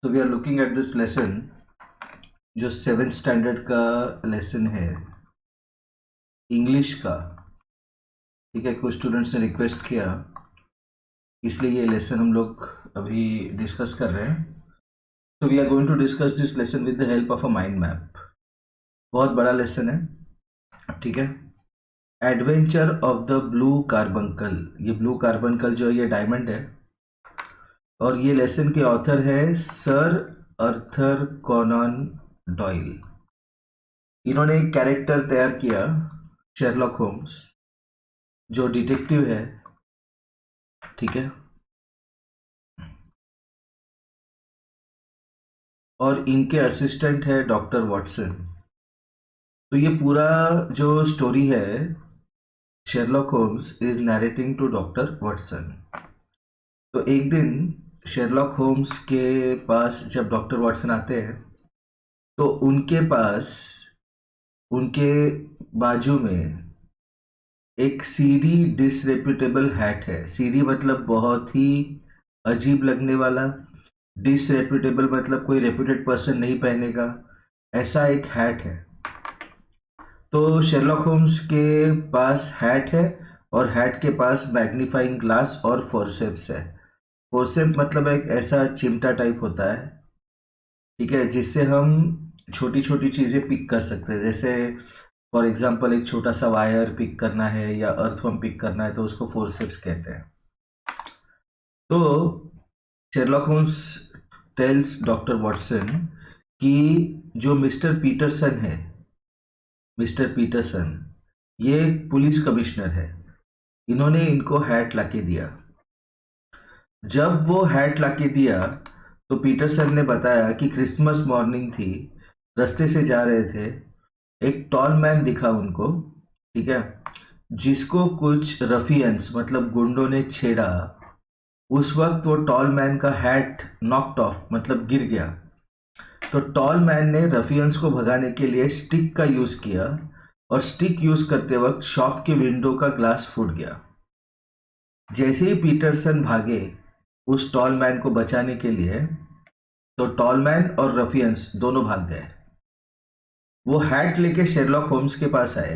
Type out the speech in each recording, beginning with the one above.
So we are looking at this lesson जो 7th standard का lesson है English का। ठीक है, कुछ स्टूडेंट्स ने रिक्वेस्ट किया, इसलिए ये लेसन हम लोग अभी डिस्कस कर रहे हैं। So we are going to discuss this lesson with the help of a mind map. बहुत बड़ा लेसन है, ठीक है। Adventure of the blue carbuncle. ये ब्लू कार्बंकल जो है ये डायमंड है, और ये लेसन के ऑथर है सर अर्थर कॉनन डॉयल। इन्होंने एक कैरेक्टर तैयार किया, शेरलॉक होम्स, जो डिटेक्टिव है, ठीक है, और इनके असिस्टेंट है डॉक्टर वॉटसन। तो ये पूरा जो स्टोरी है, Sherlock Holmes is narrating to doctor Watson. तो एक दिन शेरलॉक होम्स के पास जब डॉक्टर वॉटसन आते हैं, तो उनके पास उनके बाजू में एक सीडी डिसरेप्यूटेबल हैट है। सीडी मतलब बहुत ही अजीब लगने वाला, डिसरेप्यूटेबल मतलब कोई रेप्यूटेड पर्सन नहीं पहनेगा, ऐसा एक हैट है। तो शेरलॉक होम्स के पास हैट है, और हैट के पास मैग्नीफाइंग ग्लास और फोर्सेप्स है। फोर्सेप मतलब एक ऐसा चिमटा टाइप होता है, ठीक है, जिससे हम छोटी छोटी चीज़ें पिक कर सकते हैं। जैसे फॉर एग्जांपल एक छोटा सा वायर पिक करना है या अर्थवर्म पिक करना है, तो उसको फोर्सेप्स कहते हैं। तो Sherlock Holmes tells doctor Watson कि जो मिस्टर पीटरसन है, मिस्टर पीटरसन ये पुलिस कमिश्नर है, इन्होंने इनको हैट लाके दिया। जब वो हैट लाके दिया, तो पीटरसन ने बताया कि क्रिसमस मॉर्निंग थी, रास्ते से जा रहे थे, एक टॉल मैन दिखा उनको, ठीक है, जिसको कुछ रफियंस मतलब गुंडों ने छेड़ा। उस वक्त वो टॉल मैन का हैट नॉक्ड ऑफ मतलब गिर गया। तो टॉल मैन ने रफियंस को भगाने के लिए स्टिक का यूज किया, और स्टिक यूज करते वक्त शॉप के विंडो का ग्लास फूट गया। जैसे ही पीटरसन भागे उस टॉल मैन को बचाने के लिए, तो टॉल मैन और रफियंस दोनों भाग गए। वो हैट लेके शेरलॉक होम्स के पास आए,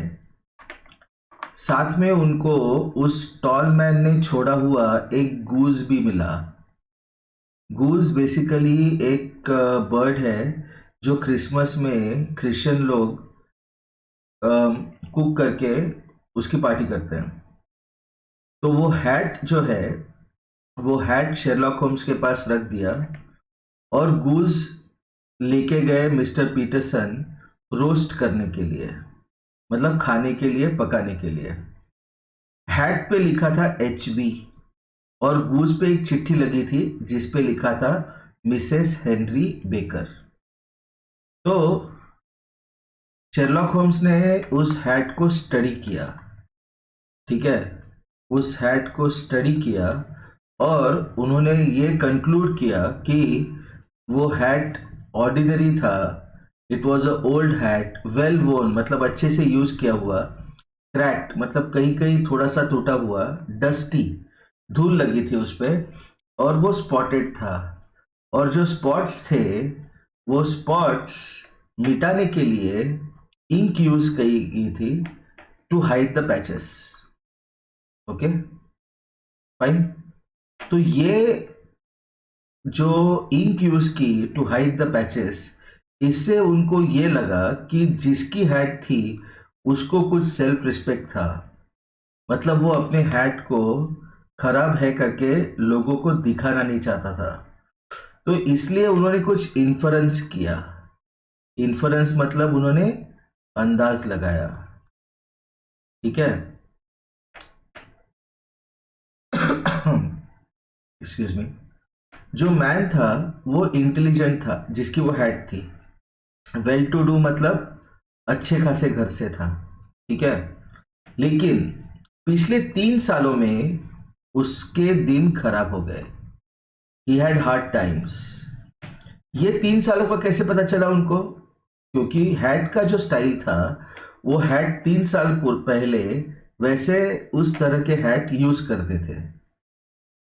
साथ में उनको उस टॉल मैन ने छोड़ा हुआ एक गूज भी मिला। गूज बेसिकली एक बर्ड है जो क्रिसमस में क्रिश्चियन लोग कुक करके उसकी पार्टी करते हैं। तो वो हैट जो है, वो हैट शेरलॉक होम्स के पास रख दिया, और गूज लेके गए मिस्टर पीटरसन रोस्ट करने के लिए, मतलब खाने के लिए, पकाने के लिए। हैट पे लिखा था HB, और गूज पे एक चिट्ठी लगी थी जिस पे लिखा था मिसेस हेनरी बेकर। तो शेरलॉक होम्स ने उस हैट को स्टडी किया, ठीक है, उस हैट को स्टडी किया, और उन्होंने ये कंक्लूड किया कि वो हैट ऑर्डिनरी था। It was a old hat, well वोन मतलब अच्छे से यूज किया हुआ, क्रैक्ड मतलब कहीं कहीं थोड़ा सा टूटा हुआ, डस्टी धूल लगी थी उस पर, और वो स्पॉटेड था। और जो स्पॉट्स थे, वो स्पॉट्स मिटाने के लिए इंक यूज की गई थी to hide the patches. Okay, fine. तो ये जो इंक यूज की टू हाइड द पैचेस, इससे उनको ये लगा कि जिसकी हैट थी उसको कुछ सेल्फ रिस्पेक्ट था, मतलब वो अपने हैट को खराब है करके लोगों को दिखाना नहीं चाहता था। तो इसलिए उन्होंने कुछ इन्फरेंस किया। इन्फरेंस मतलब उन्होंने अंदाज लगाया, ठीक है। Excuse me. जो मैन था वो इंटेलिजेंट था, जिसकी वो हैट थी। वेल टू डू मतलब अच्छे खासे घर से था, ठीक है। लेकिन पिछले 3 सालों में उसके दिन खराब हो गए। He had hard times. ये 3 सालों का कैसे पता चला उनको? क्योंकि हैट का जो स्टाइल था, वो हैट 3 साल पहले वैसे उस तरह के हैट यूज करते थे।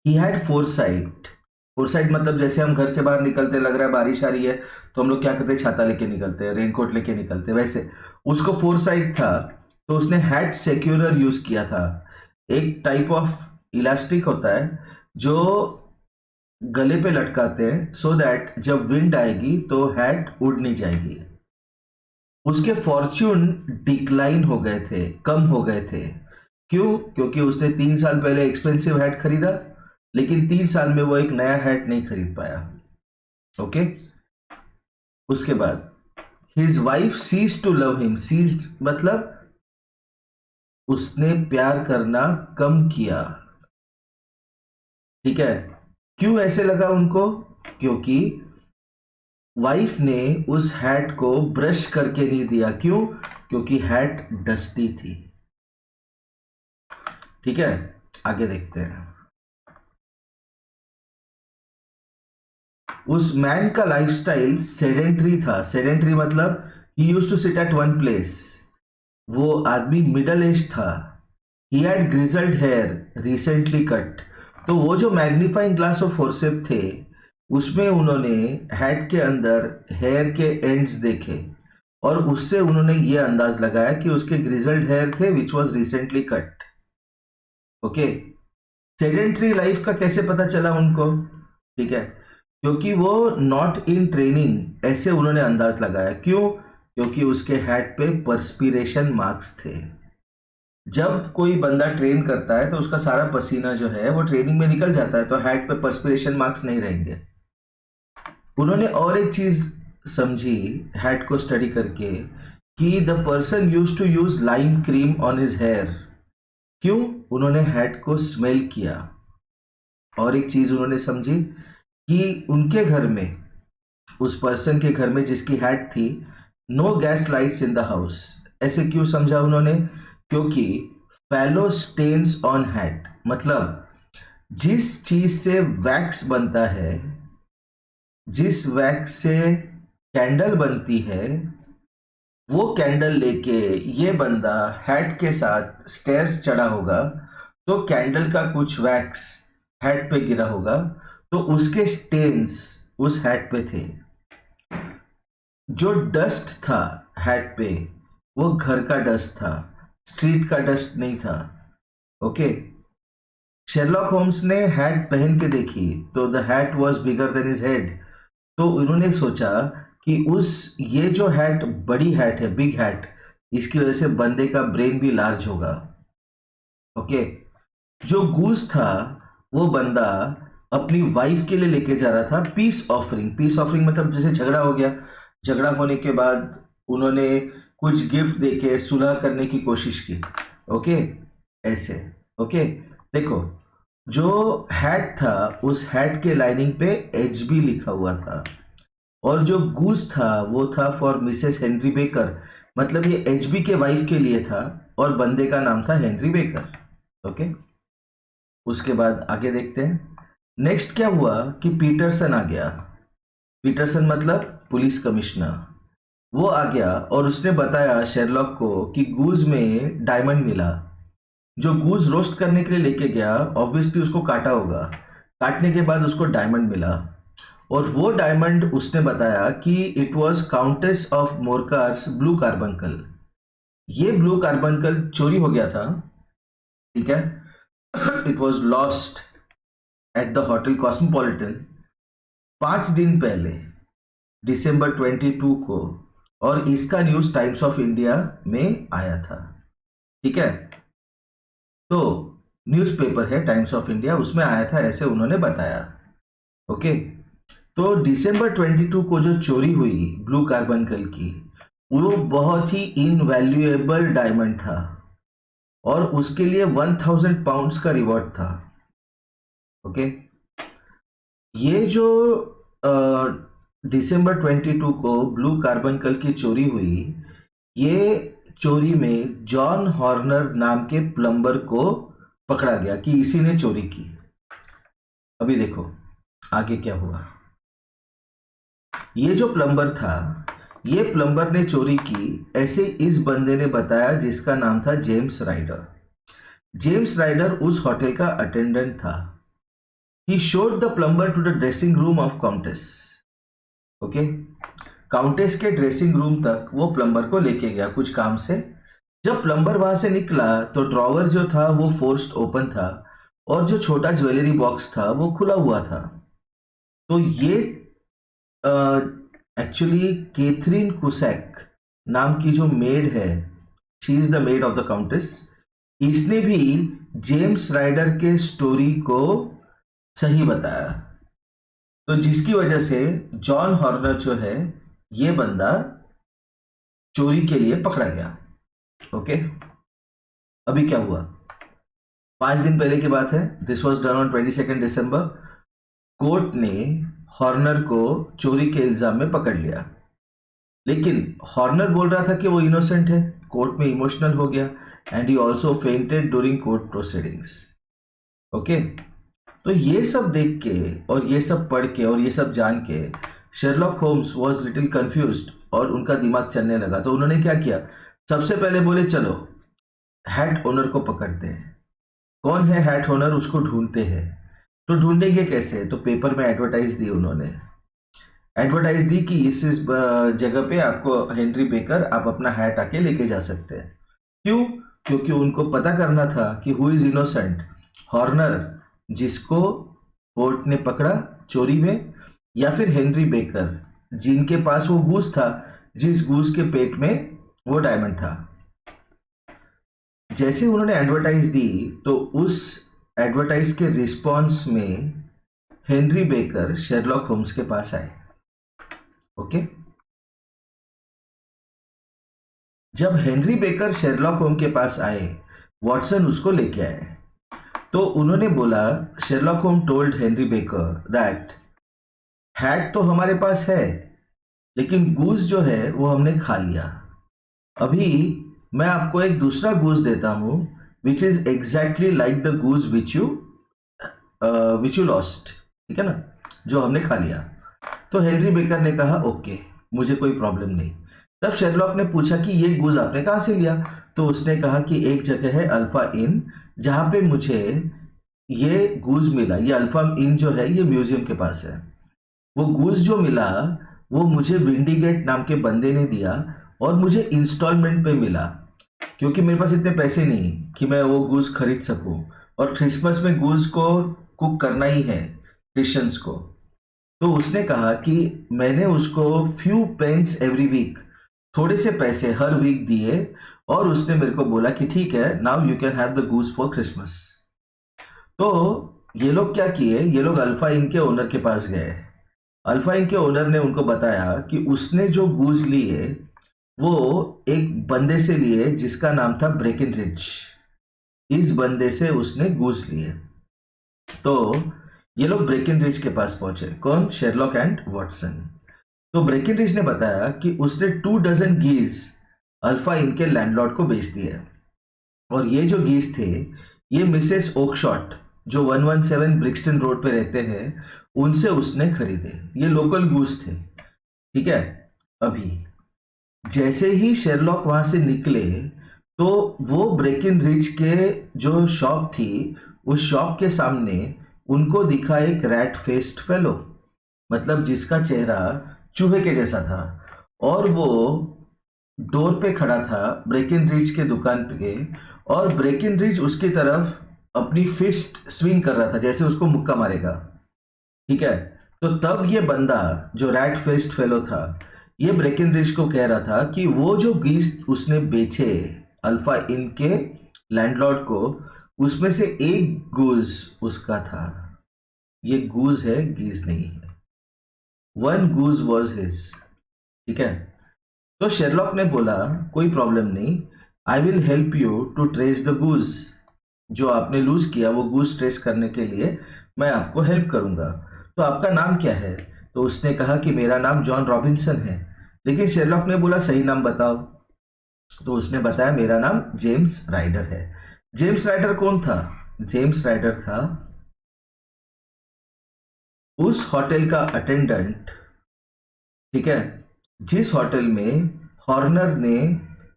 ही हैड फोरसाइट, फोरसाइट मतलब जैसे हम घर से बाहर निकलते, लग रहा है बारिश आ रही है, तो हम लोग क्या करते हैं, छाता लेके निकलते हैं, रेनकोट लेके निकलते हैं, वैसे उसको फोरसाइट था। तो उसने हैड सेक्यूरर यूज किया था। एक टाइप ऑफ इलास्टिक होता है जो गले पे लटकाते हैं, सो दैट जब विंड आएगी तो हैट उड़ नहीं जाएगी। उसके फॉर्च्यून डिक्लाइन हो गए थे, कम हो गए थे। क्यों? क्योंकि उसने 3 साल पहले एक्सपेंसिव हैट खरीदा, लेकिन 3 साल में वो एक नया हैट नहीं खरीद पाया। ओके। उसके बाद his wife cease to love him. Cease मतलब उसने प्यार करना कम किया। ठीक है। क्यों ऐसे लगा उनको? क्योंकि वाइफ ने उस हैट को ब्रश करके नहीं दिया। क्यों? क्योंकि हैट डस्टी थी। ठीक है, आगे देखते हैं। उस मैन का लाइफस्टाइल सेडेंटरी था। सेडेंटरी मतलब he used to sit at one place. वो आदमी मिडल एज था। He had grizzled hair recently cut. तो वो जो मैग्नीफाइंग ग्लास ऑफ फोर्सेप थे, उसमें उन्होंने हेड के अंदर हेयर के एंड्स देखे, और उससे उन्होंने ये अंदाज लगाया कि उसके ग्रिजल्ड हेयर थे which was recently cut. Okay. Sedentary life का कैसे पता चला उनको? ठीक है, क्योंकि वो नॉट इन ट्रेनिंग, ऐसे उन्होंने अंदाज लगाया। क्यों? क्योंकि उसके हेड पे परस्पिरेशन मार्क्स थे। जब कोई बंदा ट्रेन करता है तो उसका सारा पसीना जो है वो ट्रेनिंग में निकल जाता है, तो हेड पे परस्पिरेशन मार्क्स नहीं रहेंगे। उन्होंने और एक चीज समझी हेड को स्टडी करके, कि the person use to use lime cream on his hair. क्यों? उन्होंने हेड को स्मेल किया। और एक चीज उन्होंने समझी कि उनके घर में, उस पर्सन के घर में जिसकी हेड थी, no gas lights in the house. ऐसे क्यों समझा उन्होंने? क्योंकि फैलो स्टेन्स ऑन हेड मतलब जिस चीज से वैक्स बनता है, जिस वैक्स से कैंडल बनती है, वो कैंडल लेके ये बंदा हेड के साथ स्टेयर्स चढ़ा होगा, तो कैंडल का कुछ वैक्स हेड पे गिरा होगा, तो उसके स्टेन्स उस हेड पे थे। जो डस्ट था हेड पे, वो घर का डस्ट था, स्ट्रीट का डस्ट नहीं था। ओके। शेरलॉक होम्स ने हैट पहन के देखी, तो the hat was bigger than his head. तो उन्होंने सोचा कि उस ये जो हैट बड़ी हैट है, बिग हैट, इसकी वजह से बंदे का ब्रेन भी लार्ज होगा। ओके। जो गूस था, वो बंदा अपनी वाइफ के लिए लेके जा रहा था पीस ऑफरिंग। पीस ऑफरिंग मतलब जैसे झगड़ा हो गया, झगड़ा होने के बाद उन्होंने कुछ गिफ्ट देके सुलह करने की कोशिश की। ओके, ऐसे। ओके। देखो, जो हैट था, उस हैट के लाइनिंग पे एचबी लिखा हुआ था, और जो गूस था वो था फॉर मिसेस हेनरी बेकर, मतलब ये एचबी के वाइफ के लिए था, और बंदे का नाम था हेनरी बेकर। ओके। उसके बाद आगे देखते हैं। नेक्स्ट क्या हुआ कि पीटरसन आ गया। पीटरसन मतलब पुलिस कमिश्नर। वो आ गया और उसने बताया शेरलॉक को कि गूज में डायमंड मिला। जो गूज रोस्ट करने के लिए लेके गया, ऑब्वियसली उसको काटा होगा, काटने के बाद उसको डायमंड मिला, और वो डायमंड उसने बताया कि it was countess of Morcar's blue carbuncle. ये ब्लू कार्बंकल चोरी हो गया था। ठीक है। It was lost at the hotel Cosmopolitan 5 दिन पहले, December 22 को, और इसका न्यूज टाइम्स ऑफ इंडिया में आया था। ठीक है। तो न्यूज़पेपर है टाइम्स ऑफ इंडिया, उसमें आया था, ऐसे उन्होंने बताया। ओके। तो December 22 को जो चोरी हुई ब्लू कार्बनकल की, वो बहुत ही इनवैल्यूएबल डायमंड था, और उसके लिए 1000 पाउंड्स का रिवॉर्ड था। ओके। ये जो December 22 को ब्लू कार्बनकल की चोरी हुई, ये चोरी में जॉन हॉर्नर नाम के प्लम्बर को पकड़ा गया कि इसी ने चोरी की। अभी देखो आगे क्या हुआ। ये जो प्लम्बर था, ये प्लम्बर ने चोरी की, ऐसे इस बंदे ने बताया, जिसका नाम था जेम्स राइडर। जेम्स राइडर उस होटल का अटेंडेंट था। He showed the plumber to the dressing room of countess. Okay, countess के ड्रेसिंग रूम तक वो प्लम्बर को लेके गया कुछ काम से। जब प्लम्बर वहां से निकला तो ड्रॉवर जो था वो फोर्स्ड ओपन था और जो छोटा ज्वेलरी बॉक्स था वो खुला हुआ था। तो ये एक्चुअली कैथरीन कुसैक नाम की जो मेड है, she is the made of the countess, इसने भी जेम्स राइडर के स्टोरी को सही बताया। तो जिसकी वजह से जॉन हॉर्नर जो है ये बंदा चोरी के लिए पकड़ा गया। ओके, अभी क्या हुआ, 5 दिन पहले की बात है। This was done on 22 December. Court ने हॉर्नर को चोरी के इल्जाम में पकड़ लिया, लेकिन हॉर्नर बोल रहा था कि वो इनोसेंट है। कोर्ट में इमोशनल हो गया and he also fainted during court proceedings. Okay, तो ये सब देख के और ये सब पढ़ के और ये सब जान के Sherlock Holmes was little confused और उनका दिमाग चलने लगा। तो उन्होंने क्या किया, सबसे पहले बोले चलो हैट ओनर को पकड़ते हैं। कौन है हैट ओनर, उसको ढूंढते हैं। तो ढूंढेंगे कैसे, तो पेपर में एडवर्टाइज दी उन्होंने। एडवर्टाइज दी कि इस जगह पे आपको हेनरी बेकर, आप अपना हैट आके लेके जा सकते हैं। क्यों, क्योंकि उनको पता करना था कि हु इज इनोसेंट, हॉर्नर जिसको कोर्ट ने पकड़ा चोरी में, या फिर हेनरी बेकर जिनके पास वो गूस था, जिस गूस के पेट में वो डायमंड था। जैसे उन्होंने एडवर्टाइज दी तो उस एडवर्टाइज के रिस्पॉन्स में हेनरी बेकर शेरलॉक होम्स के पास आए। ओके, जब हेनरी बेकर शेरलॉक होम्स के पास आए, वॉटसन उसको लेके आए। तो उन्होंने बोला, Sherlock Holmes told Henry Baker that hat तो हमारे पास है, लेकिन गूस जो है वो हमने खा लिया। अभी मैं आपको एक दूसरा गूस देता हूं which is exactly like the goose which you lost, ठीक है ना, जो हमने खा लिया। तो हेनरी बेकर ने कहा ओके, मुझे कोई प्रॉब्लम नहीं। तब शेरलॉक ने पूछा कि ये गूज आपने कहाँ से लिया। तो उसने कहा कि एक जगह है अल्फा इन, जहाँ पे मुझे ये गूज मिला। ये अल्फा इन जो है ये म्यूजियम के पास है। वो गूज जो मिला वो मुझे विंडीगेट नाम के बंदे ने दिया और मुझे इंस्टॉलमेंट पे मिला, क्योंकि मेरे पास इतने पैसे नहीं कि मैं वो गूज खरीद सकूं, और क्रिसमस में गूज को कुक करना ही है क्रिश्चियंस को। तो उसने कहा कि मैंने उसको फ्यू पेंस एवरी वीक, थोड़े से पैसे हर वीक दिए, और उसने मेरे को बोला कि ठीक है, now you can have the goose for Christmas. तो ये लोग क्या किए, ये लोग अल्फा इन के ओनर के पास गए। अल्फा इन के ओनर ने उनको बताया कि उसने जो गूज लिए वो एक बंदे से लिए जिसका नाम था ब्रेकिनरिज। इस बंदे से उसने गूज लिए। तो ये लोग ब्रेकिनरिज के पास पहुंचे। कौन, शेरलॉक एंड वॉटसन। तो ब्रेकिनरिज ने बताया कि उसने 2 डजन गीज अल्फा इन के लैंडलॉर्ड को बेच दिए, और ये जो गीज थे ये मिसेस ओकशॉट जो 117 ब्रिक्सटन रोड पे रहते हैं उनसे उसने खरीदे। ये लोकल गूस थे, ठीक है। अभी जैसे ही शेरलॉक वहां से निकले तो वो ब्रेकिनरिज के जो शॉप थी, उस शॉप के सामने उनको दिखा एक रैट फेस्ड फेलो, मतलब जिसका चेहरा चूहे के जैसा था, और वो डोर पे खड़ा था ब्रेकिनरिज के दुकान पे, और ब्रेकिनरिज उसकी तरफ अपनी फिस्ट स्विंग कर रहा था जैसे उसको मुक्का मारेगा, ठीक है। तो तब ये बंदा जो रैट फेस्ड फेलो था ये ब्रेकिनरिज को कह रहा था कि वो जो गीज उसने बेचे अल्फा इन के लैंडलॉर्ड को, उसमें से एक गूज उसका था। ये गूज है, गीज नहीं है। 1 गूज वॉज हिज, ठीक है। तो शेरलॉक ने बोला कोई प्रॉब्लम नहीं, I will help you to trace the goose. जो आपने लूज किया वो गूज ट्रेस करने के लिए मैं आपको हेल्प करूंगा। तो आपका नाम क्या है। तो उसने कहा कि मेरा नाम जॉन रॉबिन्सन है। लेकिन शेरलॉक ने बोला सही नाम बताओ। तो उसने बताया मेरा नाम जेम्स राइडर है। जेम्स राइडर कौन था, जेम्स राइडर था उस होटल का अटेंडेंट, ठीक है, जिस होटल में हॉर्नर ने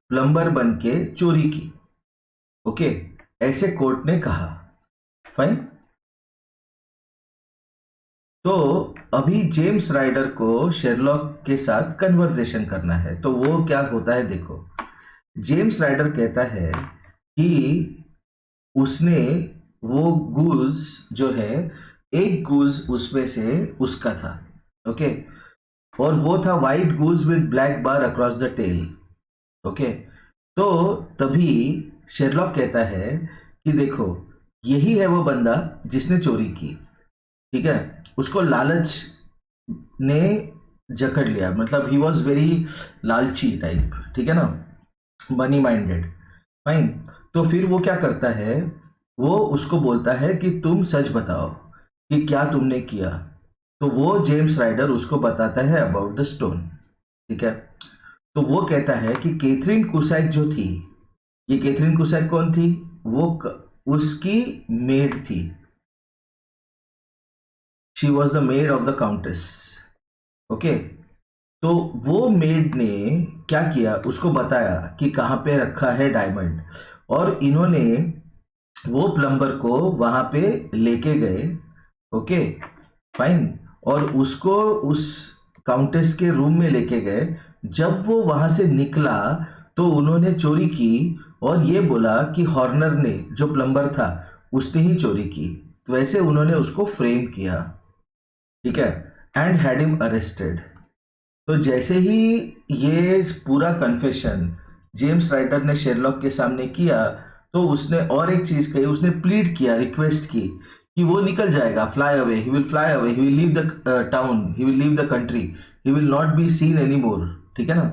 प्लम्बर बन के चोरी की। ओके, ऐसे कोर्ट ने कहा। फाइन। तो अभी जेम्स राइडर को शेरलॉक के साथ कन्वर्सेशन करना है, तो वो क्या होता है देखो। जेम्स राइडर कहता है कि उसने वो गूज जो है, एक गूज उसमें से उसका था, ओके, और वो था white goose with black bar across the tail, okay. तो तभी शेरलॉक कहता है कि देखो, यही है वो बंदा जिसने चोरी की, ठीक है। उसको लालच ने जकड़ लिया, मतलब ही वॉज वेरी लालची टाइप, ठीक है ना, मनी माइंडेड, फाइन। तो फिर वो क्या करता है, वो उसको बोलता है कि तुम सच बताओ कि क्या तुमने किया। तो वो जेम्स राइडर उसको बताता है अबाउट द स्टोन, ठीक है। तो वो कहता है कि कैथरीन कुसैक जो थी, ये कैथरीन कुसैक कौन थी, वो उसकी मेड थी, she was the made of the countess, okay. तो वो मेड ने क्या किया, उसको बताया कि कहाँ पे रखा है डायमंड, और इन्होंने वो प्लम्बर को वहां पे लेके गए, ओके, फाइन। और उसको उस काउंटेस के रूम में लेके गए। जब वो वहां से निकला तो उन्होंने चोरी की और ये बोला कि हॉर्नर ने, जो प्लम्बर था, उसने ही चोरी की। तो वैसे उन्होंने उसको फ्रेम किया, ठीक है, एंड हैड हिम अरेस्टेड। तो जैसे ही ये पूरा कन्फेशन जेम्स राइटर ने शेरलॉक के सामने किया, तो उसने और एक चीज कही, उसने प्लीड किया, रिक्वेस्ट की कि वो निकल जाएगा, fly away, he will fly away, he will leave the town, he will leave the country, he will not be seen any more, ठीक है ना।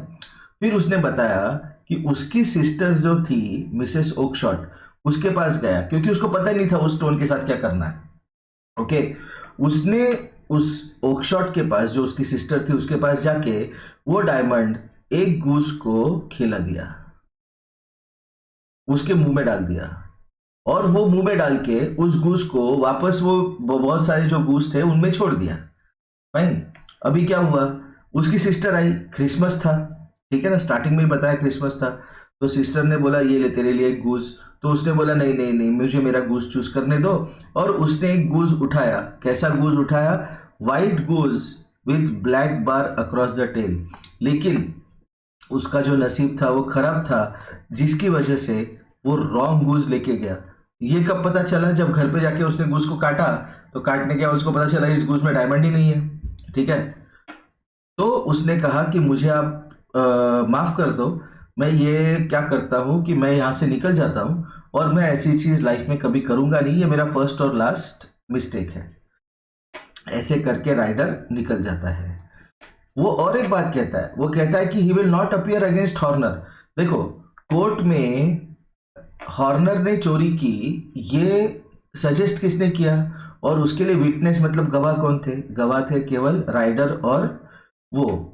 फिर उसने बताया कि उसकी सिस्टर जो थी मिसेस ओकशॉट, उसके पास गया, क्योंकि उसको पता ही नहीं था उस स्टोन के साथ क्या करना है, ओके। उसने उस ओकशॉट के पास, जो उसकी सिस्टर थी, उसके पास जाके वो डायमंड एक गूस को खिला दिया, उसके मुंह में डाल दिया, और वो मुंह में डाल के उस गूस को वापस वो बहुत सारे जो गूस थे उनमें छोड़ दिया, फाइन। अभी क्या हुआ, उसकी सिस्टर आई, क्रिसमस था, ठीक है ना, स्टार्टिंग में ही बताया क्रिसमस था। तो सिस्टर ने बोला ये ले तेरे लिए एक गूज। तो उसने बोला नहीं नहीं नहीं, मुझे मेरा गूज चूज करने दो। और उसने एक गूज उठाया। कैसा गूज उठाया, white goose with black bar across the tail. लेकिन उसका जो नसीब था वो खराब था, जिसकी वजह से वो रॉन्ग गूज लेके गया। ये कब पता चला, जब घर पे जाके उसने गूज को काटा, तो काटने के बाद उसको पता चला इस गूज में डायमंड ही नहीं है, ठीक है। तो उसने कहा कि मुझे आप माफ कर दो, मैं ये क्या करता हूँ कि मैं यहाँ से निकल जाता हूँ, और मैं ऐसी चीज लाइफ में कभी करूंगा नहीं, ये मेरा फर्स्ट और लास्ट मिस्टेक है। ऐसे करके राइडर निकल जाता है। वो और एक बात कहता है, वो कहता है कि he will not appear against Horner. देखो, कोर्ट में हॉर्नर ने चोरी की, ये सजेस्ट किसने किया, और उसके लिए विटनेस मतलब गवाह कौन थे, गवाह थे केवल राइडर और वो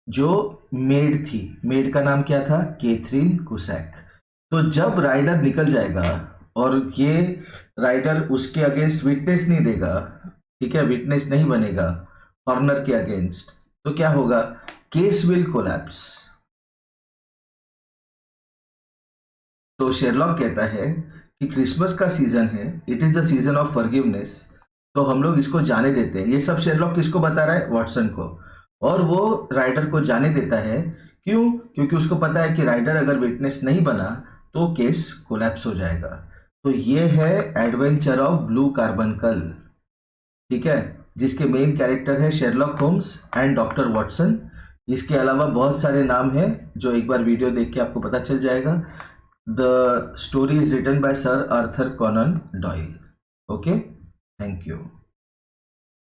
जो मेड थी, मेड का नाम क्या था, कैथरीन कुसैक। तो जब राइडर निकल जाएगा और ये राइडर उसके अगेंस्ट विटनेस नहीं देगा, ठीक है, विटनेस नहीं बनेगा हॉर्नर के अगेंस्ट, तो क्या होगा, केस विल कोलैप्स। तो शेरलॉक कहता है कि क्रिसमस का सीजन है, it is the season of forgiveness, तो हम लोग इसको जाने देते हैं। ये सब शेरलॉक किसको बता रहा है, वॉटसन को। और वो राइडर को जाने देता है, क्यों, क्योंकि उसको पता है कि राइडर अगर विटनेस नहीं बना तो केस कोलैप्स हो जाएगा। तो ये है एडवेंचर ऑफ ब्लू कार्बनकल, ठीक है, जिसके मेन कैरेक्टर है Sherlock homes and doctor Watson. इसके अलावा बहुत सारे नाम हैं जो एक बार वीडियो देख के आपको पता चल जाएगा। The story is written by Sir Arthur Conan Doyle. Okay, thank you.